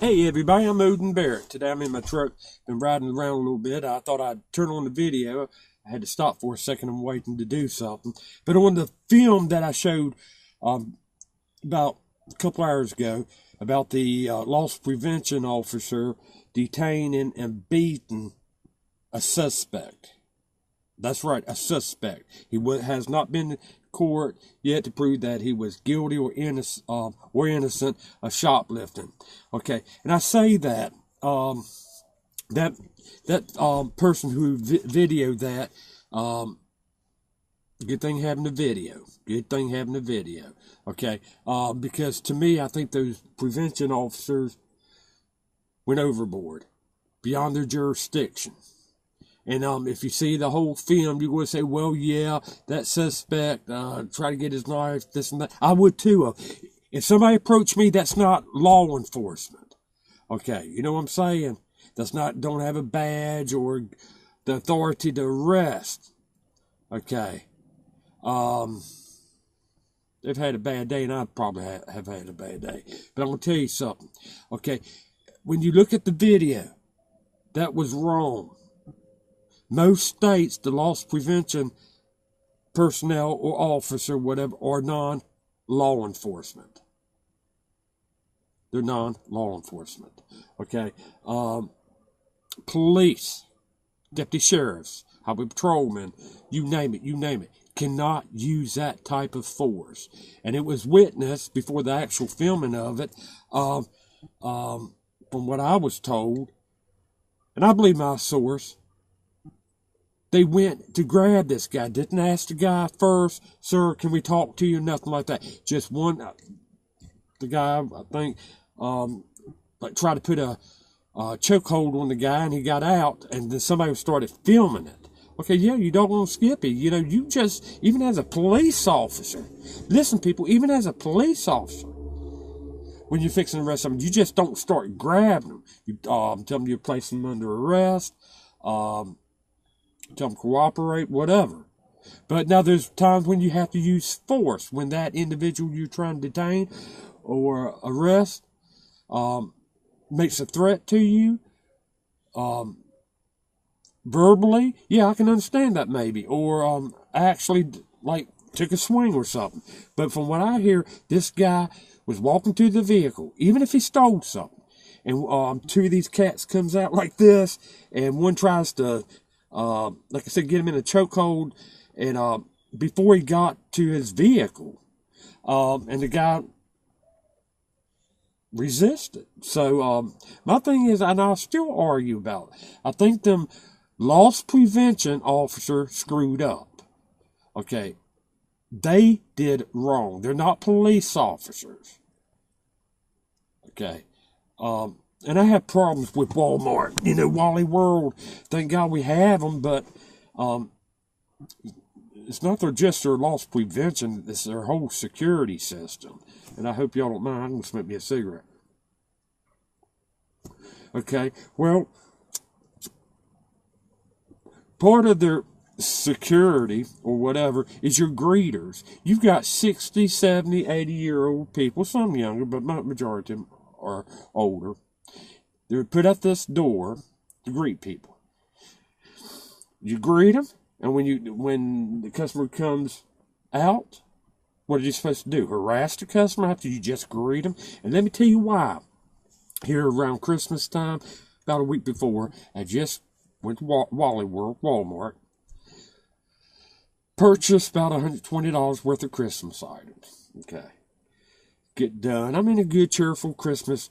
Hey everybody, I'm Oden Barrett. Today I'm in my truck, been riding around a little bit. I thought I'd turn on the video. I had to stop for a second, I'm waiting to do something. But on the film that I showed about a couple hours ago, about the loss prevention officer detaining and beating a suspect. That's right, a suspect. He has not been to court yet to prove that he was guilty or innocent of shoplifting. Okay, and I say that that person who videoed that, good thing having the video. Good thing having the video. Okay, because to me, I think those prevention officers went overboard, beyond their jurisdiction. And if you see the whole film, you're going to say, well, yeah, that suspect tried to get his knife, this and that. I would too. If somebody approached me, that's not law enforcement. Okay, you know what I'm saying? Don't have a badge or the authority to arrest. Okay. They've had a bad day, and I probably have had a bad day. But I'm going to tell you something. Okay, when you look at the video, that was wrong. Most states, the loss prevention personnel or officer, whatever, are non-law enforcement. They're non-law enforcement. Okay. Police, deputy sheriffs, highway patrolmen, you name it, cannot use that type of force. And it was witnessed before the actual filming of it, from what I was told, and I believe my source. They went to grab this guy. Didn't ask the guy first, sir, can we talk to you? Nothing like that. Just one, the guy, I think, like tried to put a chokehold on the guy, and he got out, and then somebody started filming it. Okay, yeah, you don't want to skip it. You know, you just, even as a police officer, listen, people, even as a police officer, when you're fixing to arrest someone, you just don't start grabbing them. You tell them you're placing them under arrest, tell them cooperate, whatever. But now there's times when you have to use force, when that individual you're trying to detain or arrest makes a threat to you verbally. Yeah, I can understand that maybe. Or actually, like, took a swing or something. But from what I hear, this guy was walking to the vehicle, even if he stole something. And two of these cats comes out like this, and one tries to like I said, get him in a chokehold, and before he got to his vehicle, and the guy resisted. So my thing is, and I'll still argue about it, I think them loss prevention officer screwed up. Okay, they did wrong. They're not police officers. Okay. And I have problems with Walmart, you know, Wally World. Thank God we have them, but it's not just their loss prevention, it's their whole security system. And I hope y'all don't mind, I'm going to smoke me a cigarette. Okay, well, part of their security or whatever is your greeters. You've got 60, 70, 80-year-old people, some younger, but majority of them are older. They're put at this door to greet people. You greet them, and when the customer comes out, what are you supposed to do? Harass the customer after you just greet them? And let me tell you why. Here around Christmas time, about a week before, I just went to Wally World, Walmart, purchased about $120 worth of Christmas items. Okay. Get done. I'm in a good, cheerful Christmas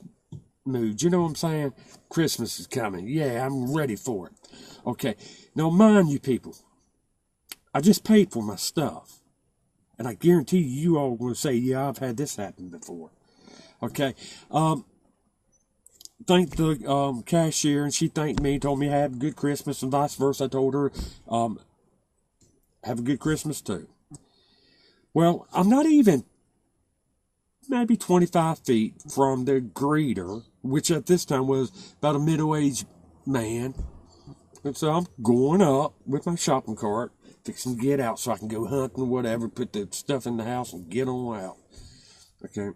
mood. You know what I'm saying? Christmas is coming. Yeah, I'm ready for it. Okay. Now, mind you, people, I just paid for my stuff. And I guarantee you all are going to say, yeah, I've had this happen before. Okay. Thanked the cashier, and she thanked me, told me have a good Christmas, and vice versa. I told her, have a good Christmas too. Well, I'm not even maybe 25 feet from the greeter, which at this time was about a middle-aged man. And so I'm going up with my shopping cart, fixing to get out so I can go hunting or whatever, put the stuff in the house and get on out. Okay.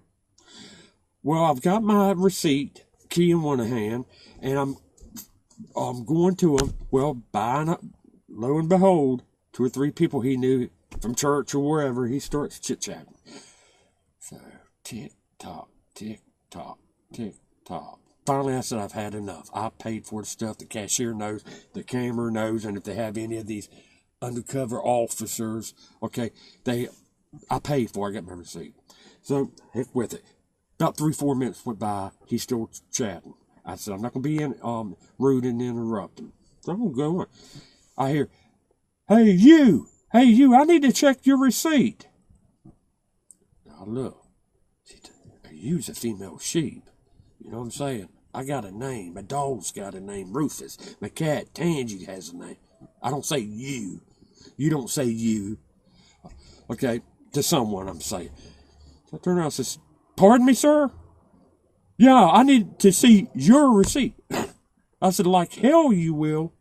Well, I've got my receipt, key in one hand, and I'm going to him. Well, buying up, lo and behold, 2 or 3 people he knew from church or wherever, he starts chit-chatting. So, tick-tock, tick-tock, tick-tock. Finally, I said, I've had enough. I paid for the stuff. The cashier knows, the camera knows, and if they have any of these undercover officers, okay, I paid for it. I got my receipt. So, heck with it. About 3-4 minutes went by. He's still chatting. I said, I'm not going to be rude and interrupting. So I'm going. I hear, hey, you, I need to check your receipt. Now, look. You's a female sheep. You know what I'm saying? I got a name. My dog's got a name, Rufus. My cat, Tangy, has a name. I don't say you. You don't say you. Okay, to someone I'm saying. So I turn around and says, pardon me, sir? Yeah, I need to see your receipt. I said, like hell you will.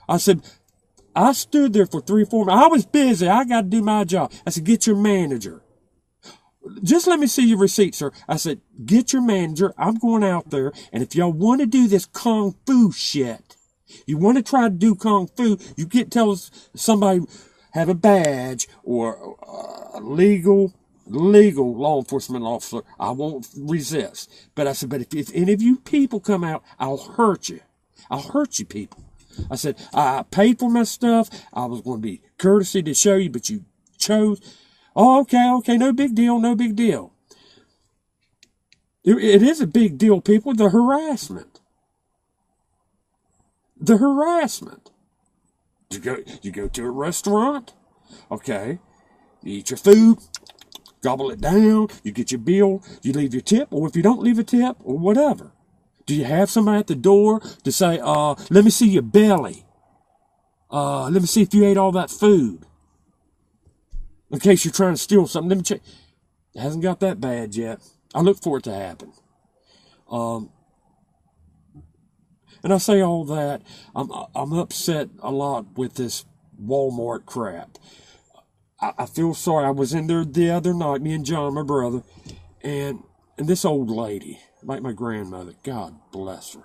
I said, I stood there for 3 or 4 minutes. I was busy. I got to do my job. I said, get your manager. Just let me see your receipt, sir. I said, get your manager. I'm going out there. And if y'all want to do this kung fu shit, you want to try to do kung fu, you can't tell somebody have a badge or a legal law enforcement officer. I won't resist. But I said, but if any of you people come out, I'll hurt you. I'll hurt you people. I said, I paid for my stuff. I was going to be courtesy to show you, but you chose. Oh, okay, no big deal. It is a big deal, people, the harassment. You go to a restaurant, okay, you eat your food, gobble it down, you get your bill, you leave your tip, or if you don't leave a tip, or whatever. Do you have somebody at the door to say, let me see your belly. Let me see if you ate all that food. In case you're trying to steal something, let me check. It hasn't got that bad yet. I look for it to happen. And I say all that. I'm upset a lot with this Walmart crap. I feel sorry. I was in there the other night, me and John, my brother, and this old lady, like my grandmother, God bless her.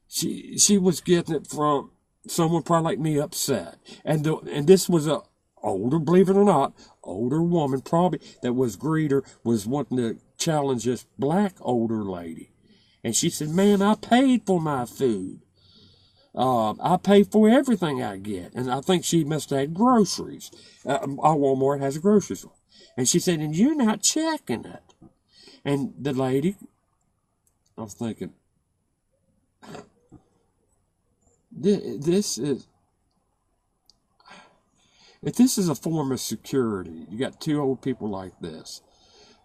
She was getting it from someone probably like me upset. And this was a older, believe it or not, older woman probably that was greeter, was wanting to challenge this black older lady. And she said, man, I paid for my food. I pay for everything I get. And I think she must have had groceries. Our Walmart has a grocery store. And she said, and you're not checking it. And the lady, I was thinking, this is, if this is a form of security, you got 2 old people like this,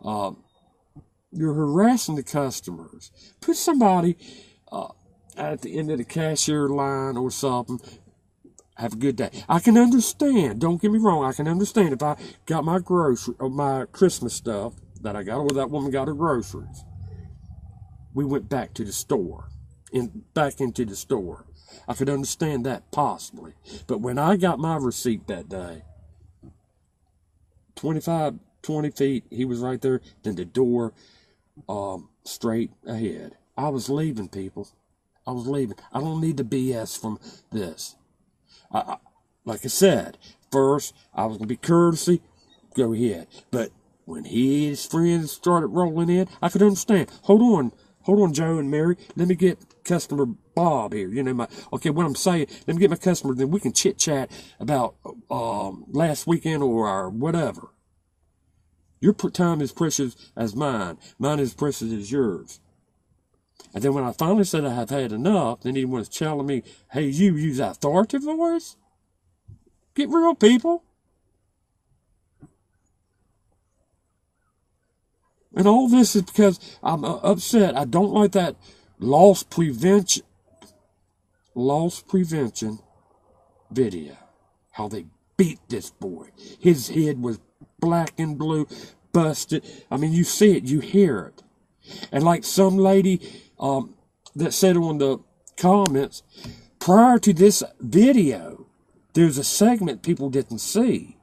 you're harassing the customers. Put somebody at the end of the cashier line or something. Have a good day. I can understand. Don't get me wrong. I can understand if I got my grocery or my Christmas stuff that I got, or that woman got her groceries. We went back to the store, back into the store. I could understand that possibly. But when I got my receipt that day, 20 feet, he was right there, then the door straight ahead. I was leaving, people. I was leaving. I don't need the BS from this. Like I said, first, I was going to be courtesy, go ahead. But when his friends started rolling in, I could understand. Hold on, Joe and Mary. Let me get customer Bob here. You know, what I'm saying, let me get my customer, then we can chit-chat about last weekend or whatever. Your time is precious as mine. Mine is precious as yours. And then when I finally said I have had enough, then he was telling me, hey, you use authoritative voice? Get real, people. And all this is because I'm upset. I don't like that loss prevention video. How they beat this boy. His head was black and blue, busted. I mean, you see it, you hear it. And like some lady that said on the comments, prior to this video, there's a segment people didn't see.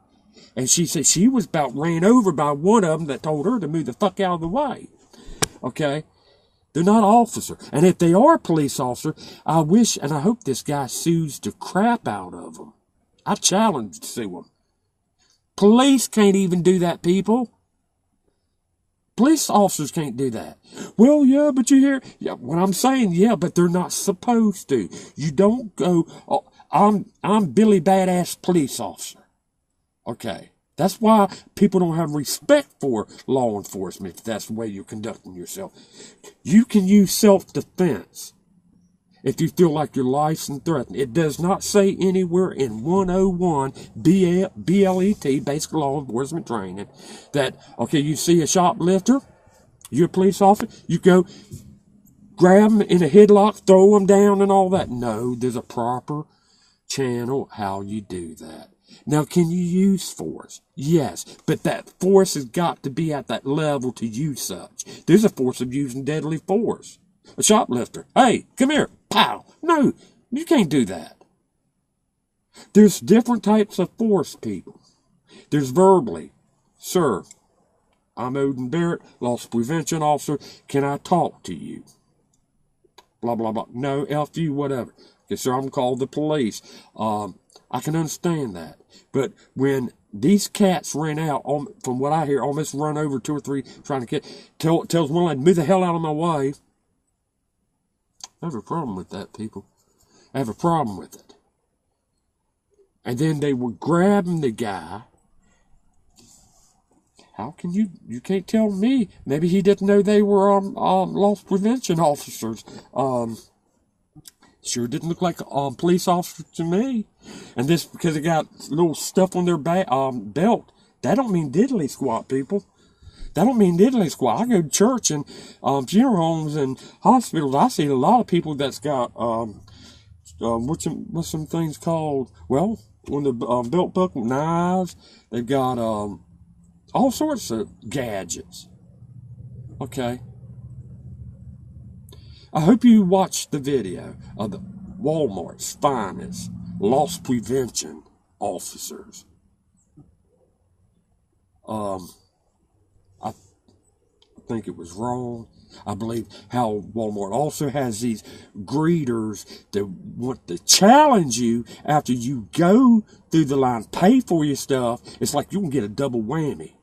And she said she was about ran over by one of them that told her to move the fuck out of the way. Okay? They're not officer. And if they are a police officer, I wish and I hope this guy sues the crap out of them. I challenge to sue them. Police can't even do that, people. Police officers can't do that. Well, yeah, but you hear, yeah, what I'm saying, yeah, but they're not supposed to. You don't go, oh, I'm Billy Badass police officer. Okay. That's why people don't have respect for law enforcement if that's the way you're conducting yourself. You can use self-defense if you feel like your life's in threatened. It does not say anywhere in 101 BLET, Basic Law Enforcement Training, that, okay, you see a shoplifter, you're a police officer, you go grab them in a headlock, throw them down and all that. No, there's a proper channel how you do that. Now, can you use force? Yes, but that force has got to be at that level to use such. There's a force of using deadly force. A shoplifter, hey, come here, pow. No, you can't do that. There's different types of force, people. There's verbally, sir, I'm Oden Barrett, loss prevention officer. Can I talk to you? Blah, blah, blah. No, F you, whatever. Okay, sir, I'm called the police. I can understand that. But when these cats ran out, from what I hear, almost run over 2 or 3 trying to get, tells one lady, move the hell out of my way. I have a problem with that, people. I have a problem with it. And then they were grabbing the guy. How can you can't tell me. Maybe he didn't know they were loss prevention officers. Sure didn't look like a police officer to me. And this, because they got little stuff on their belt, that don't mean diddly squat, people. That don't mean diddly squat. I go to church and funeral homes and hospitals. I see a lot of people that's got, what's some things called? Well, on the belt buckle, knives. They've got all sorts of gadgets. Okay. I hope you watched the video of the Walmart's finest loss prevention officers. I think it was wrong. I believe how Walmart also has these greeters that want to challenge you after you go through the line, pay for your stuff. It's like you can get a double whammy.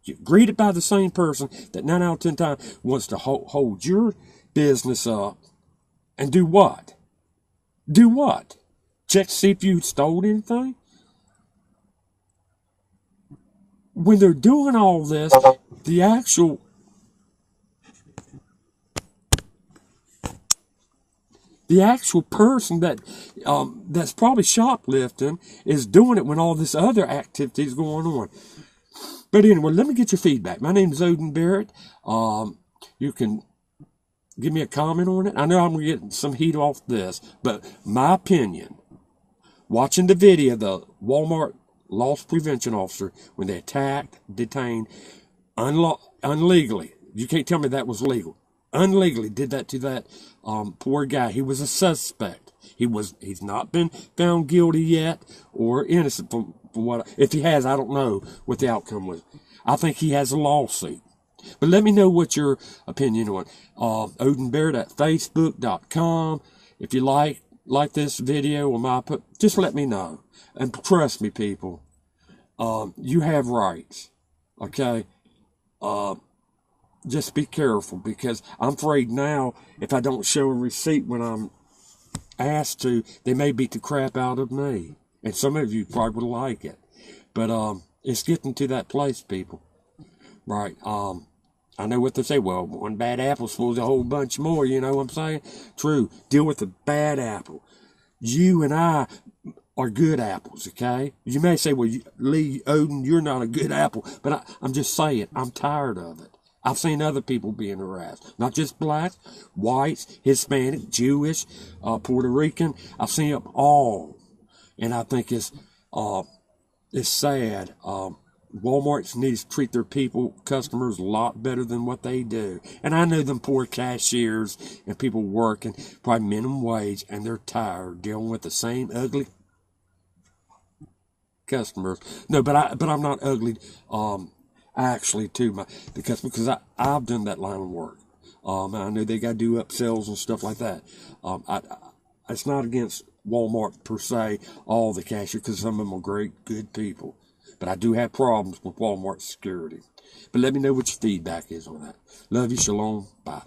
You're greeted by the same person that 9 out of 10 times wants to hold your business up and do what? Do what? Check to see if you stole anything? When they're doing all this, the actual person that that's probably shoplifting is doing it when all this other activity is going on. But anyway, let me get your feedback. My name is Oden Barrett. You can give me a comment on it. I know I'm going to get some heat off this, but my opinion, watching the video of the Walmart loss prevention officer when they attacked, detained, unlegally, you can't tell me that was legal, unlegally did that to that poor guy. He was a suspect. He's not been found guilty yet or innocent from what, if he has, I don't know what the outcome was. I think he has a lawsuit. But let me know what your opinion on Oden Barrett at Facebook.com. If you like this video or just let me know. And trust me, people, you have rights. Okay? Just be careful, because I'm afraid now if I don't show a receipt when I'm asked to, they may beat the crap out of me. And some of you probably would like it. But it's getting to that place, people. Right. I know what they say. Well, one bad apple spoils a whole bunch more. You know what I'm saying? True. Deal with the bad apple. You and I are good apples, okay? You may say, well, Lee Oden, you're not a good apple. But I'm just saying, I'm tired of it. I've seen other people being harassed. Not just blacks, whites, Hispanic, Jewish, Puerto Rican. I've seen them all. And I think it's sad. Walmart needs to treat their customers a lot better than what they do. And I know them poor cashiers and people working probably minimum wage, and they're tired dealing with the same ugly customers. No, but I'm not ugly. Actually, too, because I've done that line of work. I know they got to do upsells and stuff like that. It's not against Walmart per se, all the cashiers, because some of them are great, good people. But I do have problems with Walmart security. But let me know what your feedback is on that. Love you. Shalom. Bye.